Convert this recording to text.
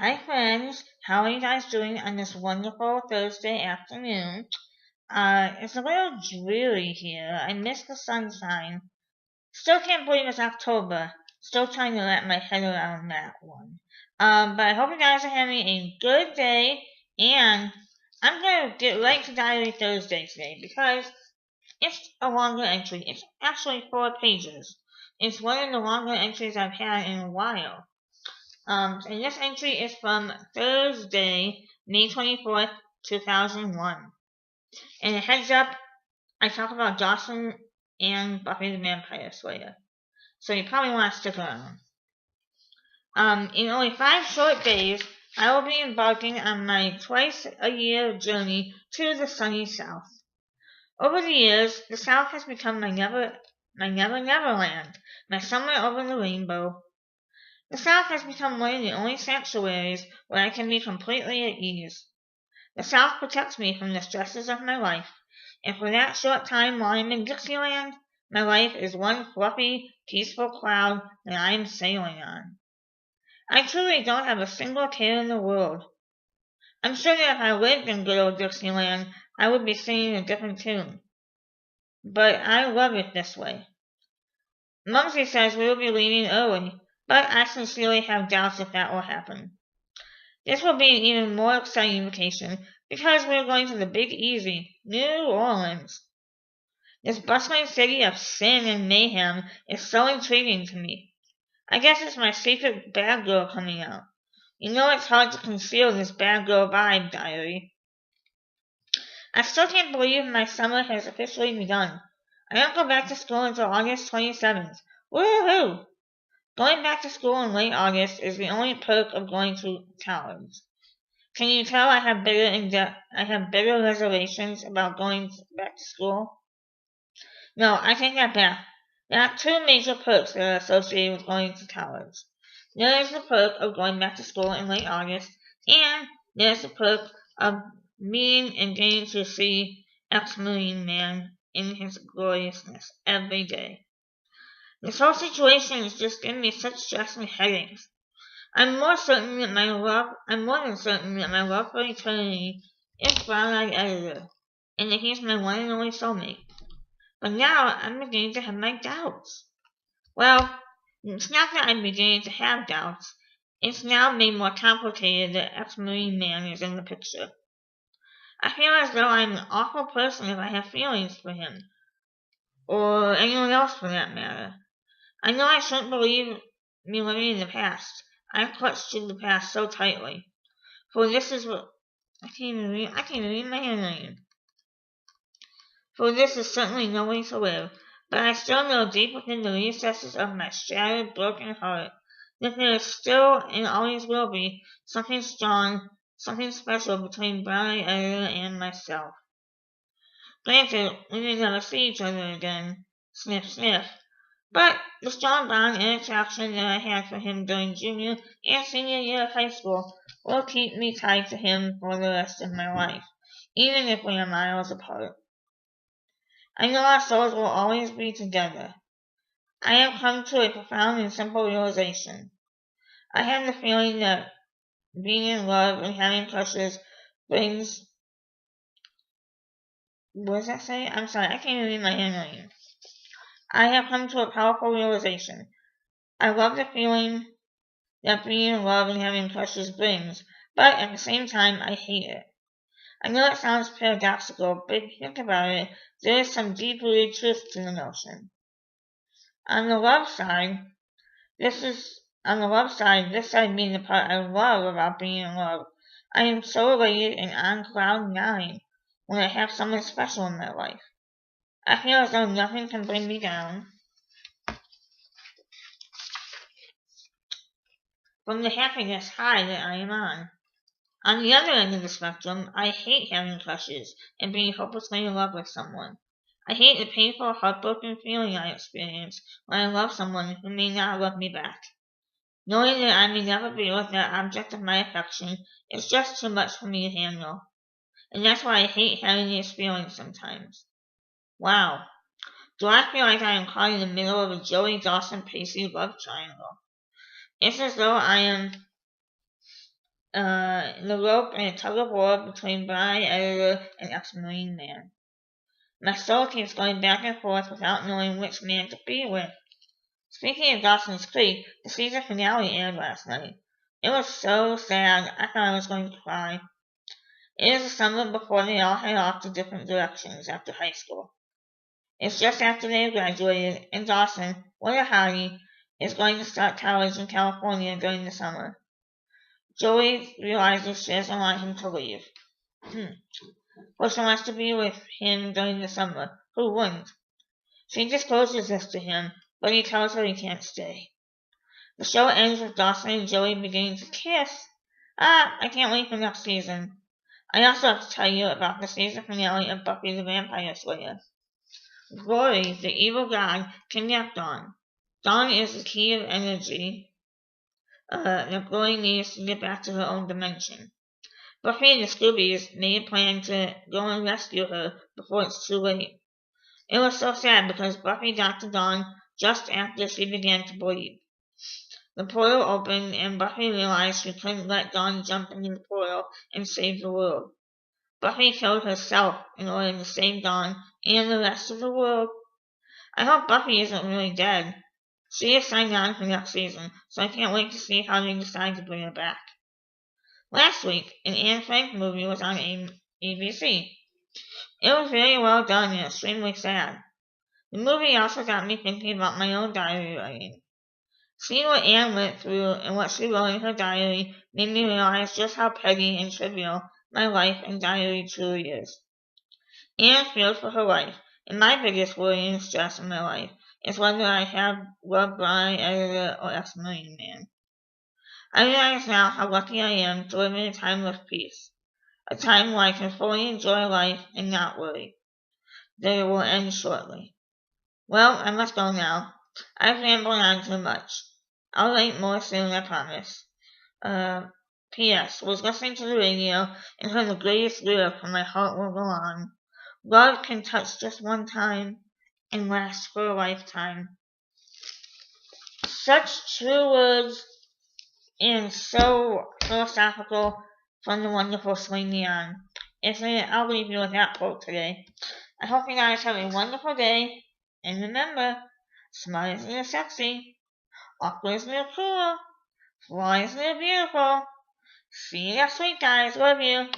Hi friends, how are you guys doing on this wonderful Thursday afternoon? It's a little dreary here. I miss the sunshine. Still can't believe it's October. Still trying to wrap my head around that one. But I hope you guys are having a good day, and I'm gonna get right to Diary Thursday today because it's a longer entry. It's actually 4 pages. It's one of the longer entries I've had in a while. And this entry is from Thursday, May 24th, 2001. And a heads up, I talk about Dawson and Buffy the Vampire Slayer. So you probably want to stick around. In only 5 short days, I will be embarking on my twice-a-year journey to the sunny South. Over the years, the South has become my never-land, my summer over the rainbow. The South has become one of the only sanctuaries where I can be completely at ease. The South protects me from the stresses of my life, and for that short time while I'm in Dixieland, my life is one fluffy, peaceful cloud that I am sailing on. I truly don't have a single care in the world. I'm sure that if I lived in good old Dixieland, I would be singing a different tune. But I love it this way. Mumsy says we will be leaving early, but I sincerely have doubts if that will happen. This will be an even more exciting vacation because we are going to the Big Easy, New Orleans. This bustling city of sin and mayhem is so intriguing to me. I guess it's my secret bad girl coming out. You know it's hard to conceal this bad girl vibe, Diary. I still can't believe my summer has officially begun. I don't go back to school until August 27th. Woohoo! Going back to school in late August is the only perk of going to college. Can you tell I have bigger reservations about going back to school? No, I take that back. There are 2 major perks that are associated with going to college. There is the perk of going back to school in late August, and there is the perk of meeting and getting to see ex-Marine Man in his gloriousness every day. This whole situation is just giving me such stress and headaches. I'm more than certain that my love for eternity is Brown-Eyed Editor, and that he's my one and only soulmate. But now I'm beginning to have my doubts. Well, it's not that I'm beginning to have doubts. It's now made more complicated that ex-Marine Man is in the picture. I feel as though I'm an awful person if I have feelings for him, or anyone else for that matter. I know I shouldn't believe me living in the past. I've clutched to the past so tightly. For this is what I can't even read my handwriting. For this is certainly no way to live, but I still know deep within the recesses of my shattered, broken heart that there is still and always will be something strong, something special between Brown-Eyed Editor and myself. Granted, we may never see each other again. Sniff, sniff. But the strong bond and attraction that I had for him during junior and senior year of high school will keep me tied to him for the rest of my life, even if we are miles apart. I know our souls will always be together. I have come to a profound and simple realization. I have the feeling that being in love and having crushes brings... What does that say? I'm sorry, I can't even read my handwriting. I have come to a powerful realization. I love the feeling that being in love and having crushes brings, but at the same time I hate it. I know it sounds paradoxical, but if you think about it, there is some deep-rooted truth to the notion. On the love side, this side being the part I love about being in love. I am so elated and on cloud 9 when I have someone special in my life. I feel as though nothing can bring me down from the happiness high that I am on. On the other end of the spectrum, I hate having crushes and being hopelessly in love with someone. I hate the painful, heartbroken feeling I experience when I love someone who may not love me back. Knowing that I may never be with that object of my affection is just too much for me to handle. And that's why I hate having these feelings sometimes. Wow. Do I feel like I am caught in the middle of a Joey Dawson Pacey love triangle? It's as though I am the rope in a tug of war between Bry, editor, and ex-Marine man. My soul keeps going back and forth without knowing which man to be with. Speaking of Dawson's Creek, the season finale aired last night. It was so sad, I thought I was going to cry. It is the summer before they all head off to different directions after high school. It's just after they have graduated, and Dawson, what a hottie, is going to start college in California during the summer. Joey realizes she doesn't want him to leave. Well, she wants to be with him during the summer. Who wouldn't? She discloses this to him, but he tells her he can't stay. The show ends with Dawson and Joey beginning to kiss. I can't wait for next season. I also have to tell you about the season finale of Buffy the Vampire Slayer. Glory, the evil god, kidnapped Dawn. Dawn is the key of energy that Glory needs to get back to her own dimension. Buffy and the Scoobies made a plan to go and rescue her before it's too late. It was so sad because Buffy got to Dawn just after she began to bleed. The portal opened and Buffy realized she couldn't let Dawn jump into the portal and save the world. Buffy killed herself in order to save Dawn and the rest of the world. I hope Buffy isn't really dead. She is signed on for next season, so I can't wait to see how they decide to bring her back. Last week, an Anne Frank movie was on ABC. It was very well done and extremely sad. The movie also got me thinking about my own diary writing. Seeing what Anne went through and what she wrote in her diary made me realize just how petty and trivial my life and diary truly is. Anne feared for her life, and my biggest worry and stress in my life is whether I have loved Bry, editor, or ex-Marine man. I realize now how lucky I am to live in a time of peace, a time where I can fully enjoy life and not worry that it will end shortly. Well, I must go now. I've rambled on too much. I'll write more soon, I promise. P.S. Was listening to the radio and heard the greatest lyric from My Heart Will Go On. Love can touch just one time and last for a lifetime. Such true words and so philosophical from the wonderful Celine Dion. I'll leave you with that quote today. I hope you guys have a wonderful day, and remember, smart isn't it sexy, awkward isn't it cool, fly isn't it beautiful. See you next week, guys. Love you.